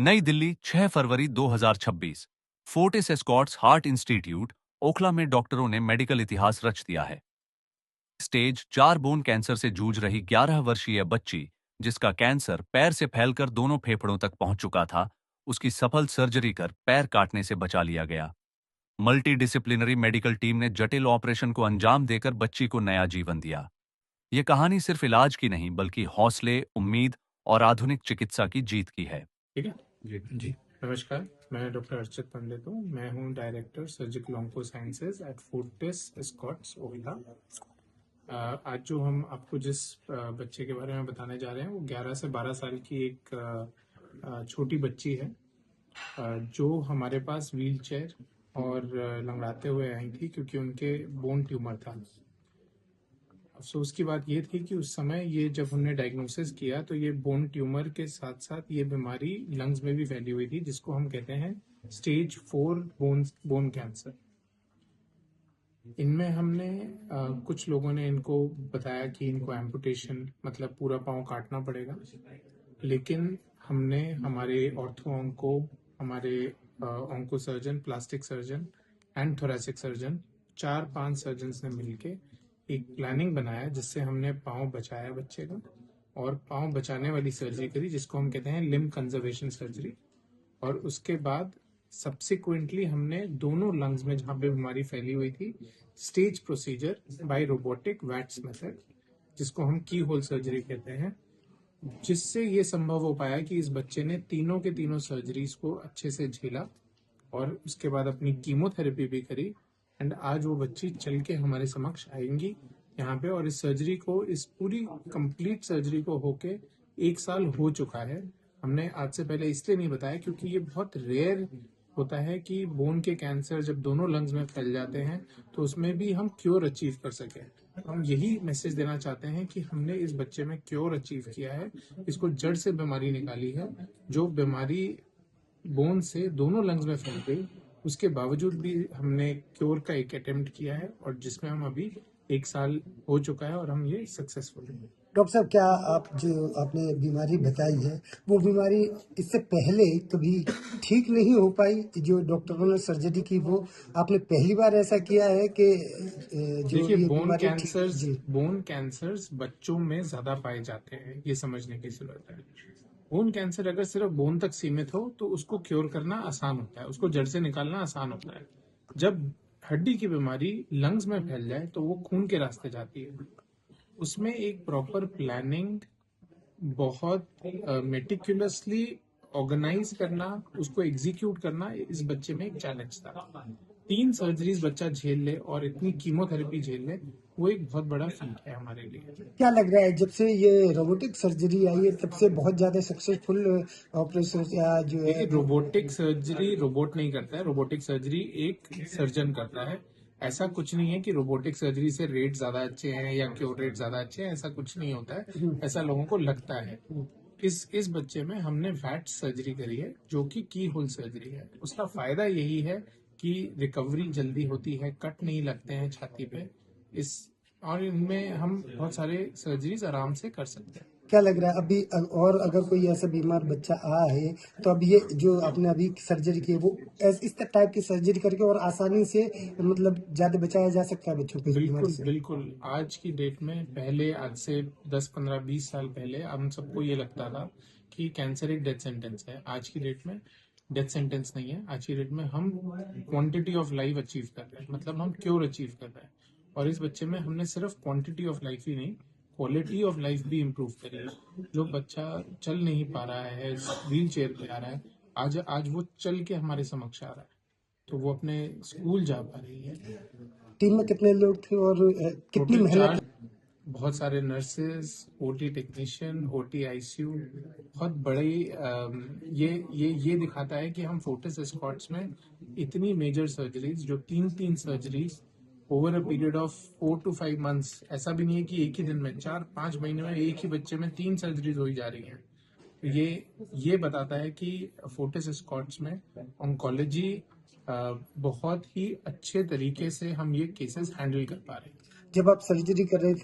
नई दिल्ली 6 फरवरी 2026। Fortis Escorts heart institute Okhla में डॉक्टरों ने मेडिकल इतिहास रच दिया है। स्टेज 4 बोन कैंसर से जूझ रही 11 वर्षीय बच्ची, जिसका कैंसर पैर से फैलकर दोनों फेफड़ों तक पहुंच चुका था, उसकी सफल सर्जरी कर पैर काटने से बचा लिया गया। मल्टी डिसिप्लिनरी मेडिकल टीम ने जटिल ऑपरेशन को अंजाम देकर बच्ची को नया जीवन दिया। ये कहानी सिर्फ इलाज की नहीं, बल्कि हौसले, उम्मीद और आधुनिक चिकित्सा की जीत की है। ठीक है जी जी। नमस्कार, मैं डॉक्टर अर्चित पंडित हूँ। मैं हूँ director surgical onco sciences at Fortis Escorts Okhla. आज जो हम आपको जिस बच्चे के बारे में बताने जा रहे हैं वो 11 से 12 साल की एक छोटी बच्ची है, जो हमारे पास व्हील चेयर और लंगड़ाते हुए आई थी क्योंकि उनके बोन ट्यूमर था। अफसोस की बात ये थी कि उस समय ये जब हमने डायग्नोसिस किया तो ये बोन ट्यूमर के साथ साथ ये बीमारी लंग्स में भी फैली हुई थी, जिसको हम कहते हैं स्टेज 4 बोन कैंसर। इनमें हमने कुछ लोगों ने इनको बताया कि इनको एम्पुटेशन मतलब पूरा पाँव काटना पड़ेगा, लेकिन हमने हमारे ऑर्थो ऑन्को, हमारे onco surgeon, plastic surgeon and thoracic surgeon, 4-5 surgeons ने मिलके एक प्लानिंग बनाया जिससे हमने पाँव बचाया बच्चे का, और पाँव बचाने वाली सर्जरी करी जिसको हम कहते हैं लिम्ब कंजर्वेशन सर्जरी। और उसके बाद सब्सिक्वेंटली हमने दोनों लंग्स में जहाँ पे बीमारी फैली हुई थी stage procedure bye robotic watts method, जिसको हम की होल सर्जरी कहते हैं, जिससे ये संभव हो पाया कि इस बच्चे ने तीनों के तीनों सर्जरीज को अच्छे से झेला और उसके बाद अपनी कीमोथेरेपी भी करी। एंड आज वो बच्ची चल के हमारे समक्ष आएंगी यहाँ पे, और इस सर्जरी को, इस पूरी कंप्लीट सर्जरी को होके 1 साल हो चुका है। हमने आज से पहले इसलिए नहीं बताया क्योंकि ये बहुत रेयर होता है कि बोन के कैंसर जब दोनों लंग्स में फैल जाते हैं तो उसमें भी हम क्योर अचीव कर सकें। हम यही मैसेज देना चाहते हैं कि हमने इस बच्चे में क्योर अचीव किया है, इसको जड़ से बीमारी निकाली है। जो बीमारी बोन से दोनों लंग्स में फैल गई, उसके बावजूद भी हमने क्योर का एक अटेम्प्ट किया है, और जिसमें हम अभी 1 साल हो चुका है और हम ये सक्सेसफुल हैं। डॉक्टर साहब, क्या आप जो आपने बीमारी बताई है वो बीमारी इससे पहले कभी ठीक नहीं हो पाई? जो डॉक्टरों ने सर्जरी की वो आपने पहली बार ऐसा किया है कि जो देखिए, ये बोन कैंसर्स बच्चों में ज्यादा पाए जाते हैं, ये समझने की जरूरत है। बोन कैंसर अगर सिर्फ बोन तक सीमित हो तो उसको क्योर करना आसान होता है, उसको जड़ से निकालना आसान होता है। जब हड्डी की बीमारी लंग्स में फैल जाए तो वो खून के रास्ते जाती है। उसमें एक प्रॉपर प्लानिंग, बहुत मेटिकुलसली ऑर्गेनाइज करना, उसको एग्जीक्यूट करना इस बच्चे में एक चैलेंज था। 3 सर्जरीज बच्चा झेल ले और इतनी कीमोथेरेपी झेल ले, वो एक बहुत बड़ा फीट है हमारे लिए। क्या लग रहा है जब से ये रोबोटिक सर्जरी आई है तब से बहुत ज्यादा सक्सेसफुल ऑपरेशन या जो है? रोबोटिक सर्जरी रोबोट नहीं करता है, रोबोटिक सर्जरी एक सर्जन करता है। ऐसा कुछ नहीं है कि रोबोटिक सर्जरी से रेट ज्यादा अच्छे हैं या क्योर रेट ज्यादा अच्छे हैं, ऐसा कुछ नहीं होता है, ऐसा लोगों को लगता है। इस बच्चे में हमने वैट सर्जरी करी है जो कि की होल सर्जरी है। उसका फायदा यही है कि रिकवरी जल्दी होती है, कट नहीं लगते हैं छाती पे, इस और इनमें हम बहुत सारे सर्जरीज आराम से कर सकते हैं। क्या लग रहा है अभी और अगर कोई ऐसा बीमार बच्चा आ है तो अब ये जो आपने अभी सर्जरी की है वो इस टाइप की सर्जरी करके और आसानी से मतलब ज्यादा बचाया जा सकता है बच्चों को इस बीमारी से? बिल्कुल। आज की डेट में, पहले आज से 10-15-20 साल पहले हम सबको ये लगता था कि कैंसर एक डेथ सेंटेंस है। आज की डेट में डेथ सेंटेंस नहीं है। आज की डेट में हम क्वांटिटी ऑफ लाइफ अचीव कर रहे हैं, मतलब हम क्योर अचीव कर रहे हैं। और इस बच्चे में हमने सिर्फ क्वांटिटी ऑफ लाइफ ही नहीं, क्वालिटी ऑफ लाइफ भी इम्प्रूव करी है। जो बच्चा चल नहीं पा रहा है, व्हील चेयर पे आ रहा है, आज वो चल के हमारे समक्ष आ रहा है, तो वो अपने स्कूल जा पा रही है। टीम में कितने लोग थे और कितनी मेहनत? बहुत सारे nurses, OT technician, OT ICU, बहुत बड़े। ये दिखाता है कि हम फोर्टिस एस्कॉर्ट्स में इतनी मेजर सर्जरीज, जो 3 surgeries over a period of 4 to 5 months, ऐसा भी नहीं है कि एक ही दिन में, 4-5 महीने में एक ही बच्चे में 3 सर्जरीज हो जा रही हैं। तो ये बताता है कि फोर्टिस एस्कॉर्ट्स में ऑन्कोलॉजी बहुत ही अच्छे तरीके से हम ये केसेस हैंडल कर पा रहे हैं। जब आप सर्जरी कर रहे थे